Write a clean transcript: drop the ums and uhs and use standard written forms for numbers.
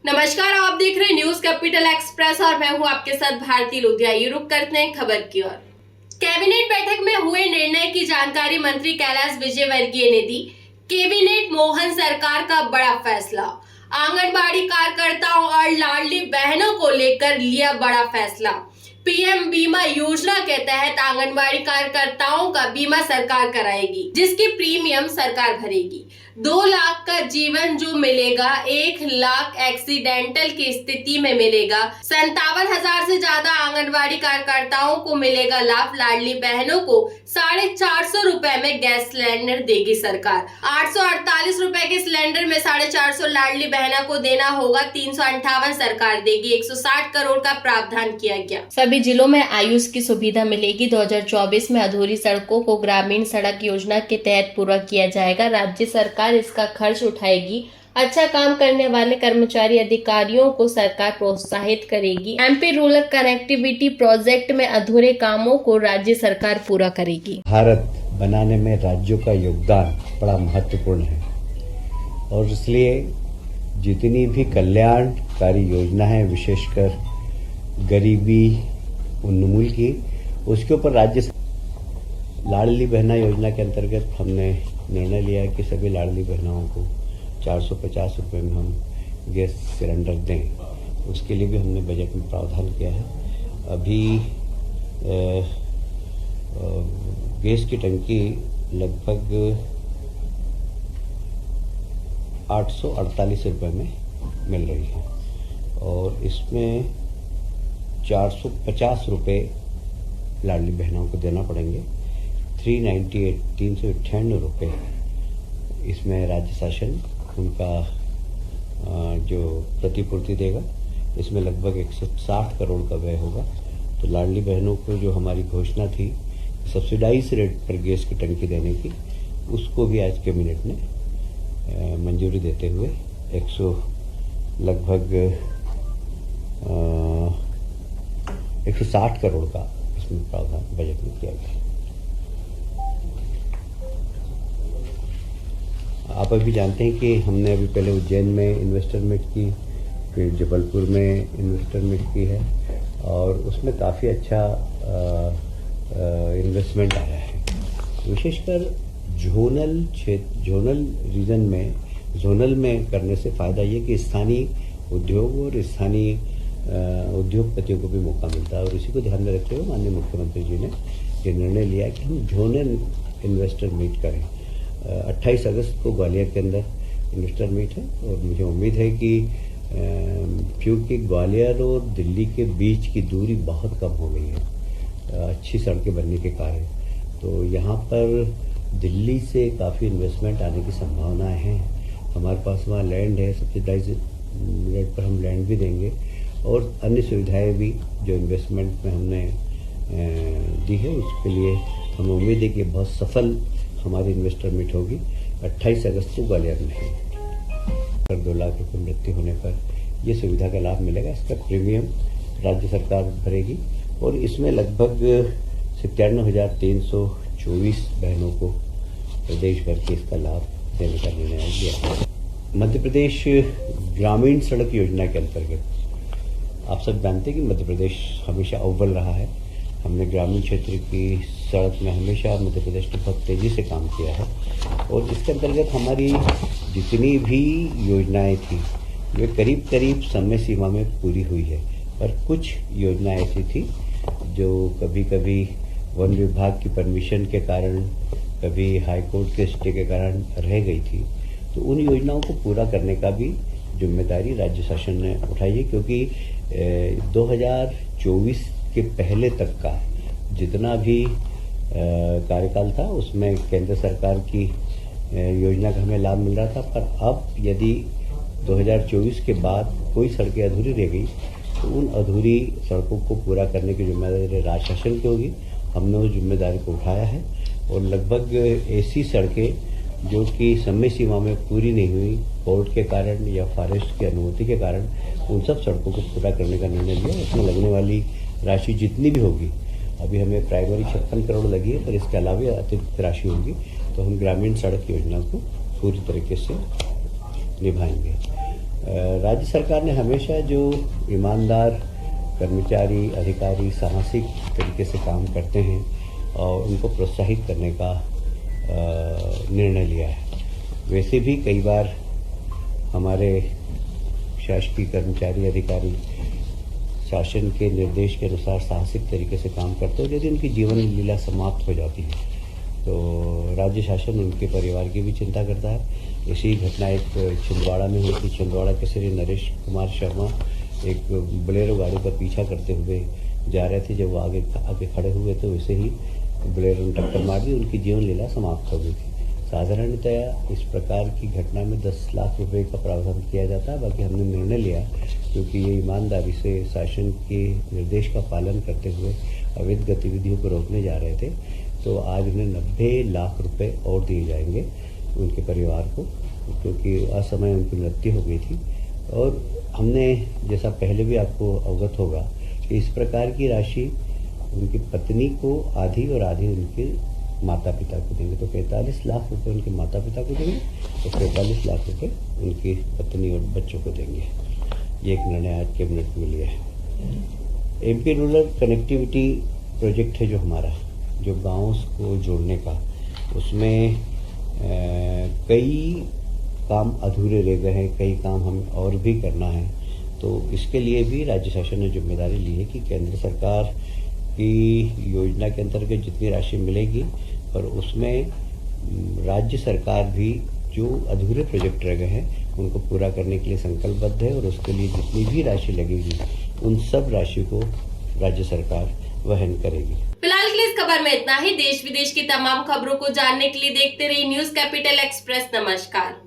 नमस्कार, आप देख रहे हैं न्यूज कैपिटल एक्सप्रेस और मैं हूं आपके साथ भारती लुधिया। ये रुक करते हैं खबर की ओर। कैबिनेट बैठक में हुए निर्णय की जानकारी मंत्री कैलाश विजयवर्गीय ने दी। कैबिनेट मोहन सरकार का बड़ा फैसला, आंगनबाड़ी कार्यकर्ताओं और लाडली बहनों को लेकर लिया बड़ा फैसला। पीएम बीमा योजना के तहत आंगनबाड़ी कार्यकर्ताओं का बीमा सरकार कराएगी, जिसकी प्रीमियम सरकार भरेगी। 2 लाख का जीवन जो मिलेगा, 1 लाख एक्सीडेंटल की स्थिति में मिलेगा। 57,000 से ज्यादा आंगनबाड़ी कार्यकर्ताओं को मिलेगा लाभ। लाडली बहनों को 450 रुपए में गैस सिलेंडर देगी सरकार। 848 रुपए के सिलेंडर में 450 लाडली बहना को देना होगा। 358 सरकार देगी। 160 करोड़ का प्रावधान किया गया। सभी जिलों में आयुष की सुविधा मिलेगी। 2024 में अधूरी सड़कों को ग्रामीण सड़क योजना के तहत पूरा किया जाएगा। राज्य सरकार इसका खर्च उठाएगी। अच्छा काम करने वाले कर्मचारी अधिकारियों को सरकार प्रोत्साहित करेगी। एमपी रूरल कनेक्टिविटी प्रोजेक्ट में अधूरे कामों को राज्य सरकार पूरा करेगी। भारत बनाने में राज्यों का योगदान बड़ा महत्वपूर्ण है और इसलिए जितनी भी कल्याणकारी योजना है, विशेषकर गरीबी उन्मूलन की, उसके ऊपर राज्य लाडली बहना योजना के अंतर्गत हमने निर्णय लिया है कि सभी लाडली बहनाओं को 450 रुपये में हम गैस सिलेंडर दें। उसके लिए भी हमने बजट में प्रावधान किया है। अभी गैस की टंकी लगभग 848 रुपये में मिल रही है और इसमें 450 रुपये लाडली बहनों को देना पड़ेंगे। 398 रुपये इसमें राज्य शासन उनका जो प्रतिपूर्ति देगा। इसमें लगभग 160 करोड़ का व्यय होगा। तो लाडली बहनों को जो हमारी घोषणा थी सब्सिडाइज रेट पर गैस की टंकी देने की, उसको भी आज कैबिनेट ने मंजूरी देते हुए लगभग 160 करोड़ का इसमें प्रावधान बजट में किया गया। आप अभी जानते हैं कि हमने अभी पहले उज्जैन में इन्वेस्टर मीट की, फिर जबलपुर में इन्वेस्टर मीट की है और उसमें काफ़ी अच्छा इन्वेस्टमेंट आया है। विशेषकर जोनल में करने से फ़ायदा ये कि स्थानीय उद्योग और स्थानीय उद्योगपतियों को भी मौका मिलता है और इसी को ध्यान में रखते हुए माननीय मुख्यमंत्री जी ने ये निर्णय लिया कि हम जोनल इन्वेस्टर मीट करें। 28 अगस्त को ग्वालियर के अंदर इन्वेस्टर मीट है और मुझे उम्मीद है कि क्योंकि ग्वालियर और दिल्ली के बीच की दूरी बहुत कम हो गई है अच्छी सड़कें बनने के कारण, तो यहाँ पर दिल्ली से काफ़ी इन्वेस्टमेंट आने की संभावनाएं हैं। हमारे पास वहाँ लैंड है, सब्सिडाइज रेट पर हम लैंड भी देंगे और अन्य सुविधाएं भी जो इन्वेस्टमेंट में हमने दी है उसके लिए हमें उम्मीद है कि बहुत सफल हमारी इन्वेस्टर मीट होगी। 28 अगस्त को ग्वालियर में है। 2 लाख रुपये मृत्यु होने पर ये सुविधा का लाभ मिलेगा। इसका प्रीमियम राज्य सरकार भरेगी और इसमें लगभग 97,324 बहनों को प्रदेश भर के इसका लाभ देने का निर्णय लिया है। मध्य प्रदेश ग्रामीण सड़क योजना के अंतर्गत आप सब जानते हैं कि मध्य प्रदेश हमेशा अव्वल रहा है। हमने ग्रामीण क्षेत्र की सड़क में हमेशा मध्य प्रदेश ने बहुत तेज़ी से काम किया है और इसके अंतर्गत हमारी जितनी भी योजनाएं थी वे करीब समय सीमा में पूरी हुई है। पर कुछ योजनाएं ऐसी थी जो कभी वन विभाग की परमिशन के कारण, कभी हाई कोर्ट के स्टे के कारण रह गई थी। तो उन योजनाओं को पूरा करने का भी जिम्मेदारी राज्य शासन ने उठाई है, क्योंकि 2024 के पहले तक का जितना भी कार्यकाल था उसमें केंद्र सरकार की योजना का हमें लाभ मिल रहा था। पर अब यदि 2024 के बाद कोई सड़कें अधूरी रह गई तो उन अधूरी सड़कों को पूरा करने की जिम्मेदारी राज्य शासन की होगी। हमने उस जिम्मेदारी को उठाया है और लगभग ऐसी सड़कें जो कि समय सीमा में पूरी नहीं हुई, कोर्ट के कारण या फॉरेस्ट की अनुमति के कारण, उन सब सड़कों को पूरा करने का निर्णय लिया। उसमें लगने वाली राशि जितनी भी होगी, अभी हमें प्राइमरी 56 करोड़ लगी है, पर इसके अलावा अतिरिक्त राशि होगी तो हम ग्रामीण सड़क योजना को पूरी तरीके से निभाएंगे। राज्य सरकार ने हमेशा जो ईमानदार कर्मचारी अधिकारी साहसिक तरीके से काम करते हैं और उनको प्रोत्साहित करने का निर्णय लिया है। वैसे भी कई बार हमारे शासकीय कर्मचारी अधिकारी शासन के निर्देश के अनुसार साहसिक तरीके से काम करते हैं, यदि उनकी जीवन लीला समाप्त हो जाती है तो राज्य शासन उनके परिवार की भी चिंता करता है। इसी घटना एक छिंदवाड़ा में हुई थी। छिंदवाड़ा के श्री नरेश कुमार शर्मा एक बोलेरो गाड़ी का पीछा करते हुए जा रहे थे। जब वो आगे खड़े हुए तो वैसे ही बोलेरो ने टक्कर मार दी, उनकी जीवन लीला समाप्त हो गई थी। साधारणतया इस प्रकार की घटना में 10 लाख रुपए का प्रावधान किया जाता है। बाकी हमने निर्णय लिया क्योंकि ये ईमानदारी से शासन के निर्देश का पालन करते हुए अवैध गतिविधियों को रोकने जा रहे थे, तो आज उन्हें 90 लाख रुपए और दिए जाएंगे उनके परिवार को, क्योंकि असमय उनकी मृत्यु हो गई थी। और हमने, जैसा पहले भी आपको अवगत होगा, कि इस प्रकार की राशि उनकी पत्नी को आधी और आधी उनके माता पिता को देंगे। तो 45 लाख रुपए उनके माता पिता को देंगे और 45 लाख रुपए उनकी पत्नी और बच्चों को देंगे। ये एक निर्णय आज कैबिनेट में लिया है। एमपी रूरल कनेक्टिविटी प्रोजेक्ट है जो हमारा, जो गाँव को जोड़ने का, उसमें कई काम अधूरे रह गए हैं, कई काम हमें और भी करना है। तो इसके लिए भी राज्य शासन ने जिम्मेदारी ली है कि केंद्र सरकार की योजना के अंतर्गत जितनी राशि मिलेगी, पर उसमें राज्य सरकार भी जो अधूरे प्रोजेक्ट रह गए हैं उनको पूरा करने के लिए संकल्पबद्ध है। और उसके लिए जितनी भी राशि लगेगी उन सब राशि को राज्य सरकार वहन करेगी। फिलहाल के लिए इस खबर में इतना ही। देश विदेश की तमाम खबरों को जानने के लिए देखते रहिए न्यूज़ कैपिटल एक्सप्रेस। नमस्कार।